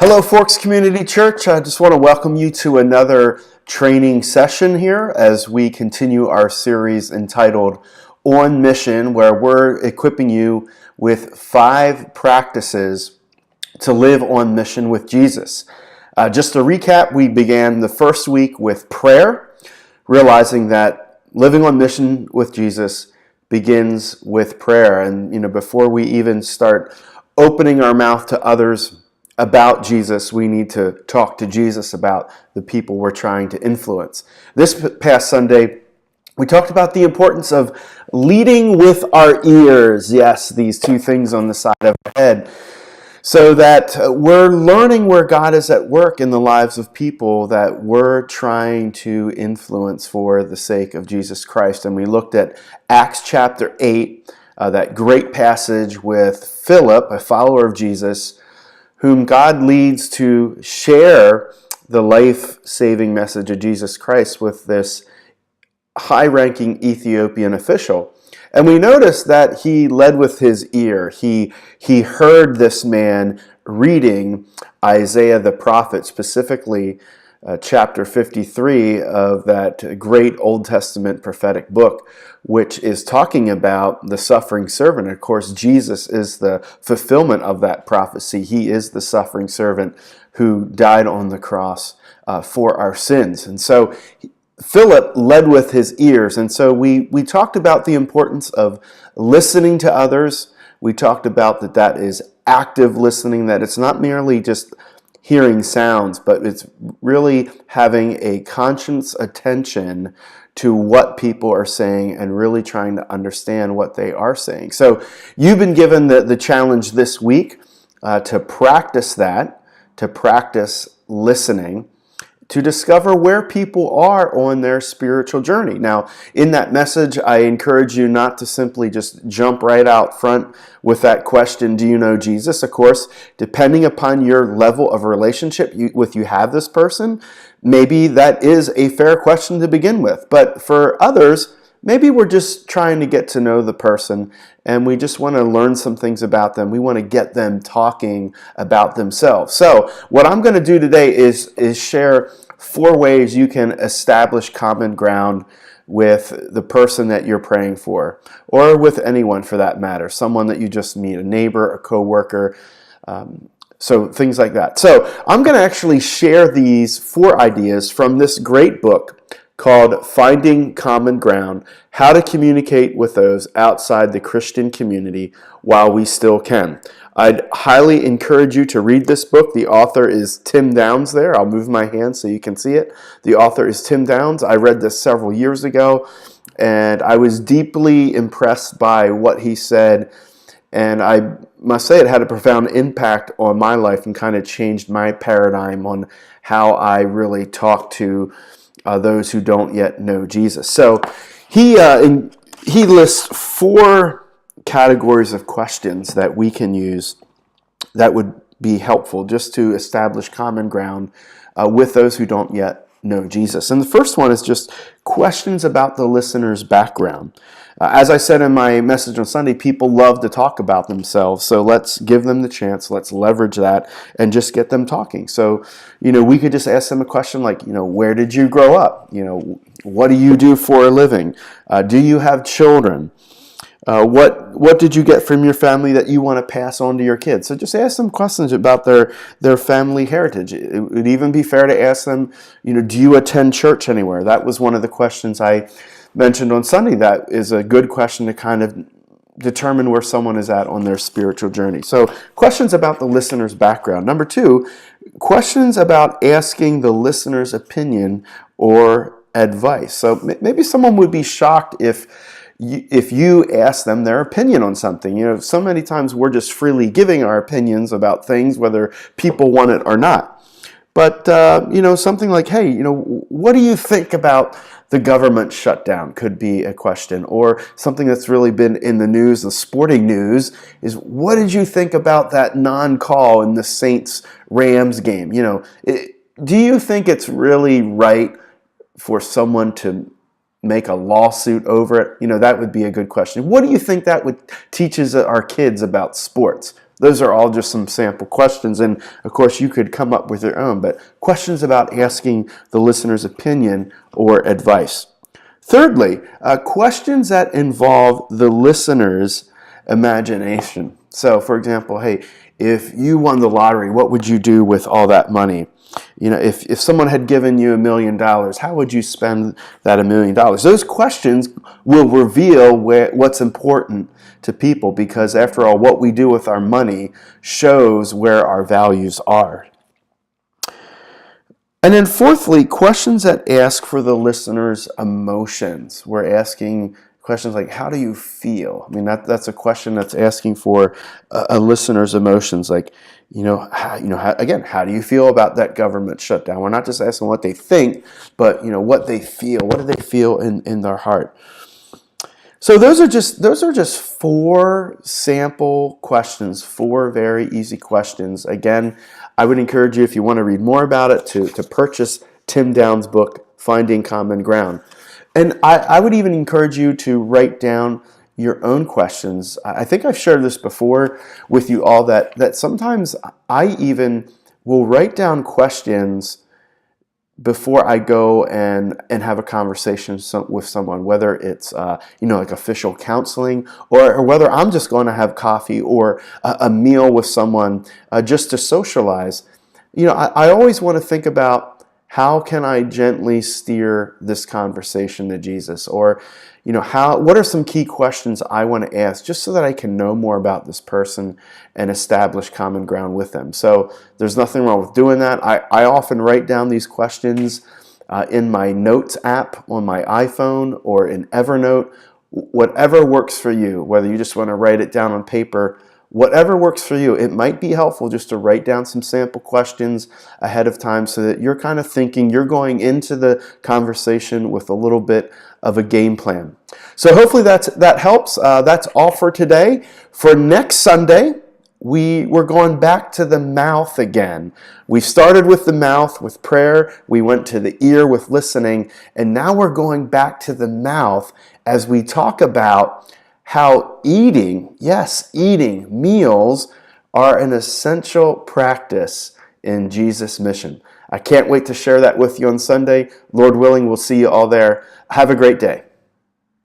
Hello, Forks Community Church. I just want to welcome you to another training session here as we continue our series entitled On Mission, where we're equipping you with 5 practices to live on mission with Jesus. Just to recap, we began the first week with prayer, realizing that living on mission with Jesus begins with prayer. And before we even start opening our mouth to others about Jesus, we need to talk to Jesus about the people we're trying to influence. This past Sunday, we talked about the importance of leading with our ears. Yes, these 2 things on the side of our head. So that we're learning where God is at work in the lives of people that we're trying to influence for the sake of Jesus Christ. And we looked at Acts chapter 8, that great passage with Philip, a follower of Jesus, whom God leads to share the life-saving message of Jesus Christ with this high-ranking Ethiopian official. And we notice that he led with his ear. He heard this man reading Isaiah the prophet, specifically chapter 53 of that great Old Testament prophetic book, which is talking about the suffering servant. Of course, Jesus is the fulfillment of that prophecy. He is the suffering servant who died on the cross for our sins. And so Philip led with his ears. And so we talked about the importance of listening to others. We talked about that is active listening, that it's not merely just hearing sounds, but it's really having a conscious attention to what people are saying and really trying to understand what they are saying. So you've been given the challenge this week to practice that, to practice listening, to discover where people are on their spiritual journey. Now, in that message, I encourage you not to simply just jump right out front with that question, do you know Jesus? Of course, depending upon your level of relationship with you have this person, maybe that is a fair question to begin with. But for others, maybe we're just trying to get to know the person and we just want to learn some things about them. We want to get them talking about themselves. So what I'm going to do today is share 4 ways you can establish common ground with the person that you're praying for, or with anyone for that matter, someone that you just meet, a neighbor, a coworker, so things like that. So I'm going to actually share these 4 ideas from this great book called Finding Common Ground, How to Communicate with Those Outside the Christian Community While We Still Can. I'd highly encourage you to read this book. The author is Tim Downs there. I'll move my hand so you can see it. The author is Tim Downs. I read this several years ago, and I was deeply impressed by what he said, and I must say it had a profound impact on my life and kind of changed my paradigm on how I really talk to those who don't yet know Jesus. So he lists 4 categories of questions that we can use that would be helpful just to establish common ground with those who don't yet know Jesus. And the first one is just questions about the listener's background. As I said in my message on Sunday, people love to talk about themselves, so let's give them the chance, let's leverage that, and just get them talking. So, we could just ask them a question like, where did you grow up? What do you do for a living? Do you have children? What did you get from your family that you want to pass on to your kids? So just ask them questions about their family heritage. It would even be fair to ask them, do you attend church anywhere? That was one of the questions I mentioned on Sunday. That is a good question to kind of determine where someone is at on their spiritual journey. So questions about the listener's background. Number 2, questions about asking the listener's opinion or advice. So maybe someone would be shocked if you ask them their opinion on something. So many times we're just freely giving our opinions about things, whether people want it or not. But, something like, hey, what do you think about the government shutdown could be a question. Or something that's really been in the news, the sporting news, is what did you think about that non-call in the Saints-Rams game? Do you think it's really right for someone to make a lawsuit over it? That would be a good question. What do you think that would teaches our kids about sports? Those are all just some sample questions, and of course you could come up with your own, but questions about asking the listener's opinion or advice. Thirdly, questions that involve the listener's imagination. So, for example, hey, if you won the lottery, what would you do with all that money? If someone had given you $1 million, how would you spend that $1 million? Those questions will reveal what's important to people, because after all, what we do with our money shows where our values are. And then fourthly, questions that ask for the listener's emotions. We're asking questions like, how do you feel? I mean, that's a question that's asking for a listener's emotions. Like, how do you feel about that government shutdown? We're not just asking what they think, but what they feel. What do they feel in their heart? So those are just 4 sample questions, 4 very easy questions. Again, I would encourage you, if you want to read more about it, to purchase Tim Downs' book, Finding Common Ground. And I would even encourage you to write down your own questions. I think I've shared this before with you all, that sometimes I even will write down questions before I go and have a conversation with someone, whether it's like official counseling, or whether I'm just going to have coffee or a meal with someone just to socialize. I always want to think about, how can I gently steer this conversation to Jesus? Or, what are some key questions I want to ask, just so that I can know more about this person and establish common ground with them? So there's nothing wrong with doing that. I often write down these questions in my Notes app on my iPhone or in Evernote. Whatever works for you, whether you just want to write it down on paper, whatever works for you. It might be helpful just to write down some sample questions ahead of time, so that you're kind of thinking, you're going into the conversation with a little bit of a game plan. So hopefully that helps. That's all for today. For next Sunday, we're going back to the mouth again. We started with the mouth with prayer. We went to the ear with listening. And now we're going back to the mouth as we talk about how eating meals are an essential practice in Jesus' mission. I can't wait to share that with you on Sunday. Lord willing, we'll see you all there. Have a great day.